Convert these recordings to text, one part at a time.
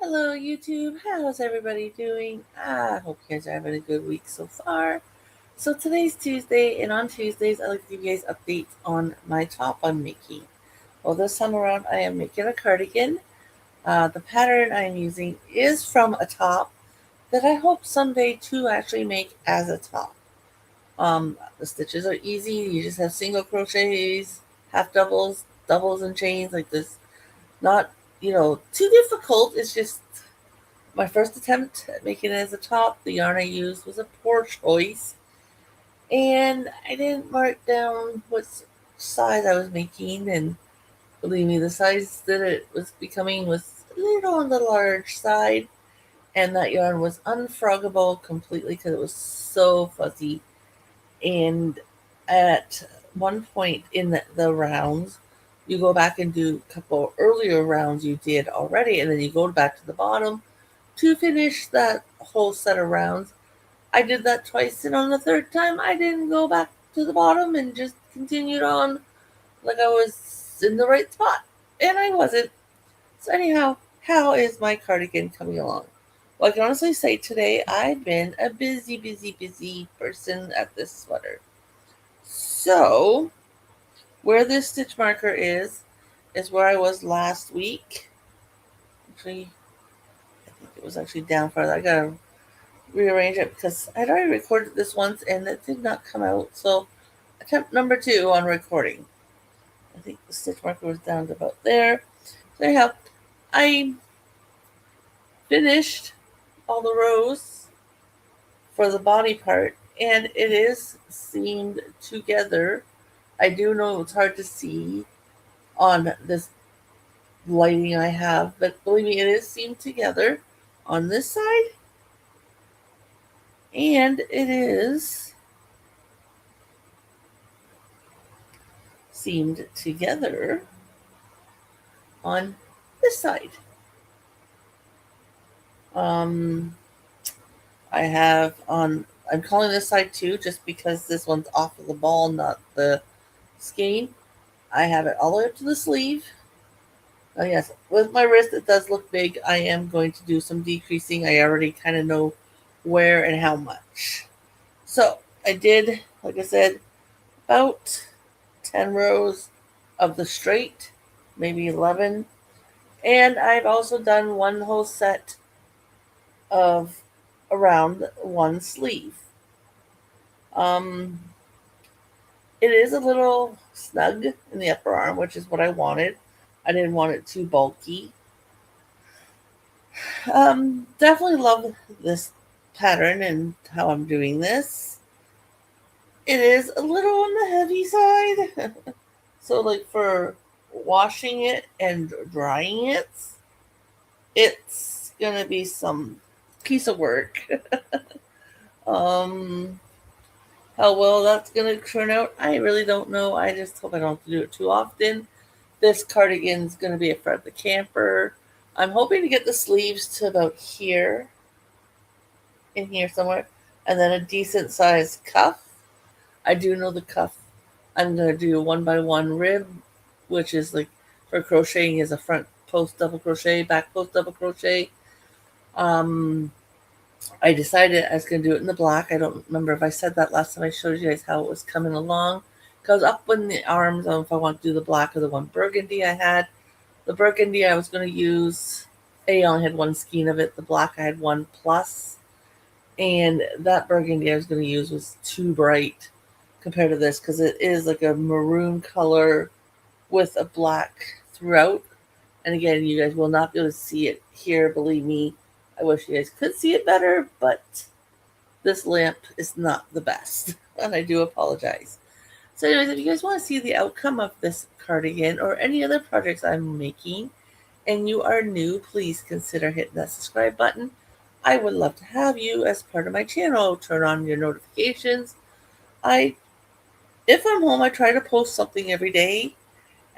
Hello, YouTube. How's everybody doing? I hope you guys are having a good week so far. So today's Tuesday, and on Tuesdays, I like to give you guys updates on my top I'm making. Well, this time around, I am making a cardigan. The pattern I'm using is from a top that I hope someday to actually make as a top. The stitches are easy. You just have single crochets, half doubles, doubles and chains like this. Not, too difficult. It's just my first attempt at making it as a top. The yarn I used was a poor choice, and I didn't mark down what size I was making. And believe me, the size that it was becoming was a little on the large side, and that yarn was unfroggable completely because it was so fuzzy. And at one point in the rounds, you go back and do a couple earlier rounds you did already, and then you go back to the bottom to finish that whole set of rounds. I did that twice, and on the third time, I didn't go back to the bottom and just continued on like I was in the right spot. And I wasn't. So, anyhow, how is my cardigan coming along? Well, I can honestly say today I've been a busy person at this sweater. So, where this stitch marker is where I was last week. Actually, I think it was actually down farther. I gotta rearrange it because I'd already recorded this once and it did not come out. So attempt number 2 on recording. I think the stitch marker was down to about there. So anyhow, I finished all the rows for the body part, and it is seamed together. I do know it's hard to see on this lighting I have, but believe me, it is seamed together on this side, and it is seamed together on this side. Um, I have on, I'm calling this side 2 just because this one's off of the ball, not the skein. I have it all the way up to the sleeve. Oh, yes, with my wrist, it does look big. I am going to do some decreasing. I already kind of know where and how much. So I did, like I said, about 10 rows of the straight, maybe 11. And I've also done one whole set of around one sleeve. Um, it is a little snug in the upper arm, which is what I wanted. I didn't want it too bulky. Definitely love this pattern and how I'm doing this. It is a little on the heavy side. So, like for washing it and drying it, it's gonna be some piece of work. um, how well that's gonna turn out, I really don't know. I just hope I don't have to do it too often. This cardigan's gonna be a Fred the Camper. I'm hoping to get the sleeves to about here, in here somewhere, and then a decent sized cuff. I do know the cuff. I'm gonna do 1x1 rib, which is like for crocheting is a front post double crochet, back post double crochet. Um, I decided I was gonna do it in the black. I don't remember if I said that last time I showed you guys how it was coming along. Cause up in the arms, I don't know if I want to do the black or the one burgundy I had. The burgundy I was gonna use. I only had one skein of it. The black I had one plus, and that burgundy I was gonna use was too bright compared to this because it is like a maroon color with a black throughout. And again, you guys will not be able to see it here, believe me. I wish you guys could see it better, but this lamp is not the best, and I do apologize. So anyways, if you guys want to see the outcome of this cardigan or any other projects I'm making, and you are new, please consider hitting that subscribe button. I would love to have you as part of my channel. Turn on your notifications. If I'm home, I try to post something every day,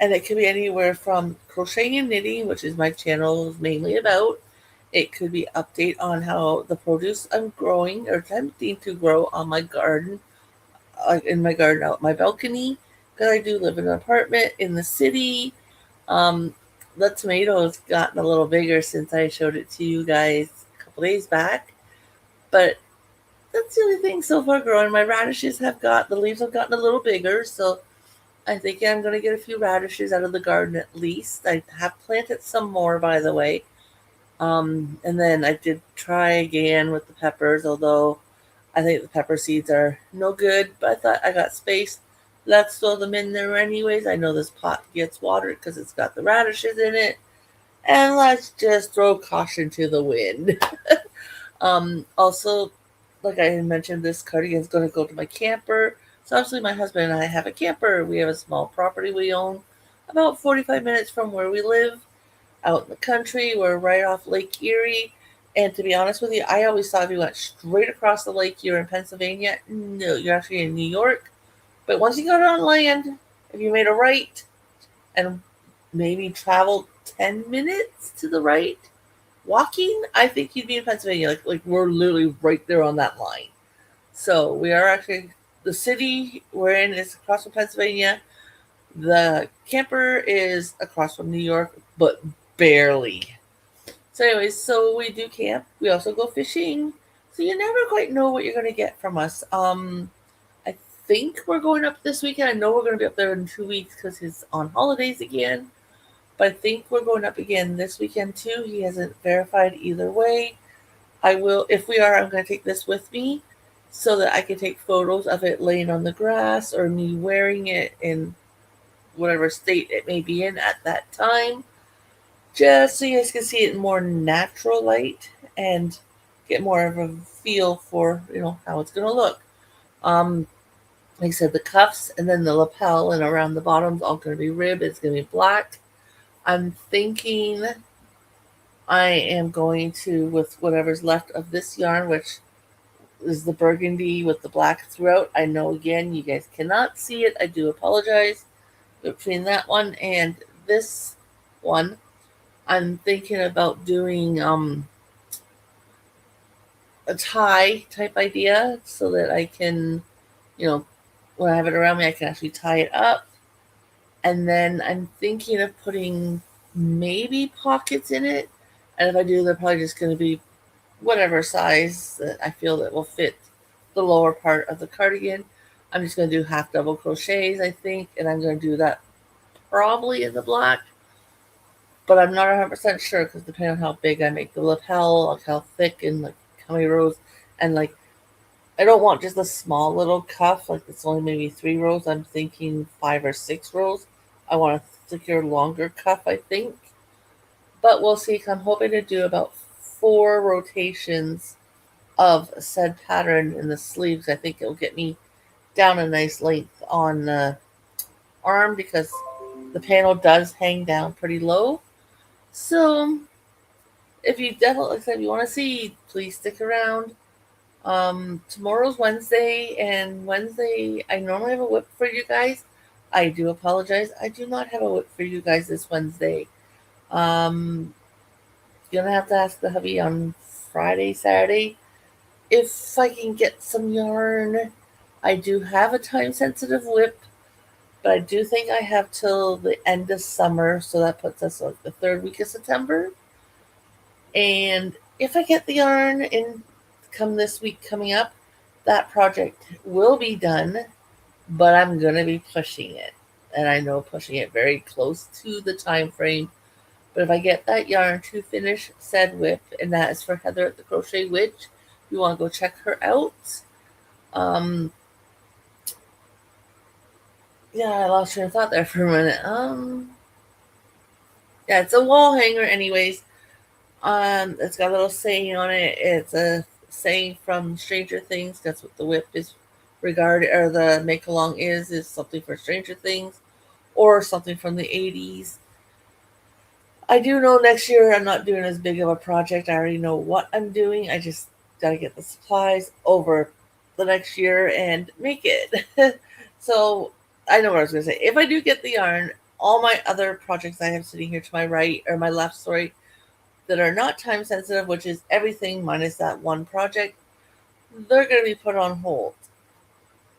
and it could be anywhere from crocheting and knitting, which is my channel is mainly about. It could be update on how the produce I'm growing or attempting to grow on my garden, in my garden out my balcony, because I do live in an apartment in the city. Um, the tomatoes gotten a little bigger since I showed it to you guys a couple days back. But that's the only thing so far growing. My radishes the leaves have gotten a little bigger, so I think I'm going to get a few radishes out of the garden at least. I have planted some more, by the way. And then I did try again with the peppers, although I think the pepper seeds are no good, but I thought I got space. Let's throw them in there anyways. I know this pot gets watered because it's got the radishes in it. And let's just throw caution to the wind. Also, like I mentioned, this cardigan is going to go to my camper. So obviously, my husband and I have a camper. We have a small property we own, about 45 minutes from where we live, out in the country. We're right off Lake Erie. And to be honest with you, I always thought if you went straight across the lake, you're in Pennsylvania. No, you're actually in New York. But once you got on land, if you made a right and maybe traveled 10 minutes to the right, walking, I think you'd be in Pennsylvania. Like we're literally right there on that line. So we are actually the city we're in is across from Pennsylvania. The camper is across from New York, but barely. So anyways, so we do camp. We also go fishing. So you never quite know what you're gonna get from us. I think we're going up this weekend. I know we're gonna be up there in 2 weeks because he's on holidays again. But I think we're going up again this weekend too. He hasn't verified either way. I will, if we are, I'm going to take this with me so that I can take photos of it laying on the grass or me wearing it in whatever state it may be in at that time, just so you guys can see it in more natural light and get more of a feel for how it's going to look. Um, like I said, the cuffs and then the lapel and around the bottom's all going to be ribbed. It's going to be black. I'm thinking I am going to, with whatever's left of this yarn, which is the burgundy with the black throughout. I know, again, you guys cannot see it. I do apologize. Between that one and this one, I'm thinking about doing a tie type idea so that I can, when I have it around me, I can actually tie it up. And then I'm thinking of putting maybe pockets in it. And if I do, they're probably just going to be whatever size that I feel that will fit the lower part of the cardigan. I'm just going to do half double crochets, I think, and I'm going to do that probably in the black, but I'm not 100% sure because depending on how big I make the lapel, like how thick and like how many rows, and like I don't want just a small little cuff, like it's only maybe 3 rows. I'm thinking 5 or 6 rows. I want a thicker, longer cuff, I think, but we'll see. I'm hoping to do about 4 rotations of said pattern in the sleeves. I think it'll get me down a nice length on the arm because the panel does hang down pretty low. So if you definitely, like I said, if you want to see, please stick around. Tomorrow's Wednesday, and Wednesday I normally have a whip for you guys. I do apologize. I do not have a whip for you guys this Wednesday. Um, gonna have to ask the hubby on Friday, Saturday if I can get some yarn. I do have a time sensitive whip, but I do think I have till the end of summer, so that puts us like the 3rd week of September. And if I get the yarn in come this week coming up, that project will be done, but I'm gonna be pushing it. And I know pushing it very close to the time frame. But if I get that yarn to finish said whip, and that is for Heather at the Crochet Witch, you want to go check her out. Um, yeah, I lost train of thought there for a minute. Yeah, it's a wall hanger, anyways. It's got a little saying on it. It's a saying from Stranger Things. That's what the whip is regarded, or the make along is something for Stranger Things, or something from the 80s. I do know next year I'm not doing as big of a project. I already know what I'm doing. I just gotta get the supplies over the next year and make it. So I know what I was gonna say. If I do get the yarn, all my other projects I have sitting here to my right or my left, sorry, that are not time sensitive, which is everything minus that one project, they're going to be put on hold.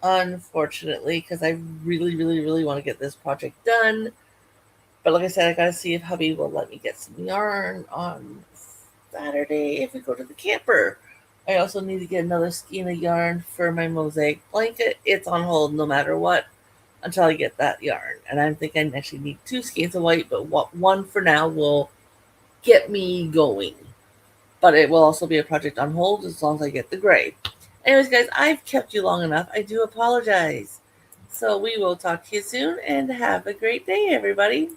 Unfortunately, because I really, really, really want to get this project done. But like I said, I gotta see if hubby will let me get some yarn on Saturday if we go to the camper. I also need to get another skein of yarn for my mosaic blanket. It's on hold no matter what until I get that yarn. And I think I actually need 2 skeins of white, but one for now will get me going. But it will also be a project on hold as long as I get the gray. Anyways, guys, I've kept you long enough. I do apologize. So we will talk to you soon and have a great day, everybody.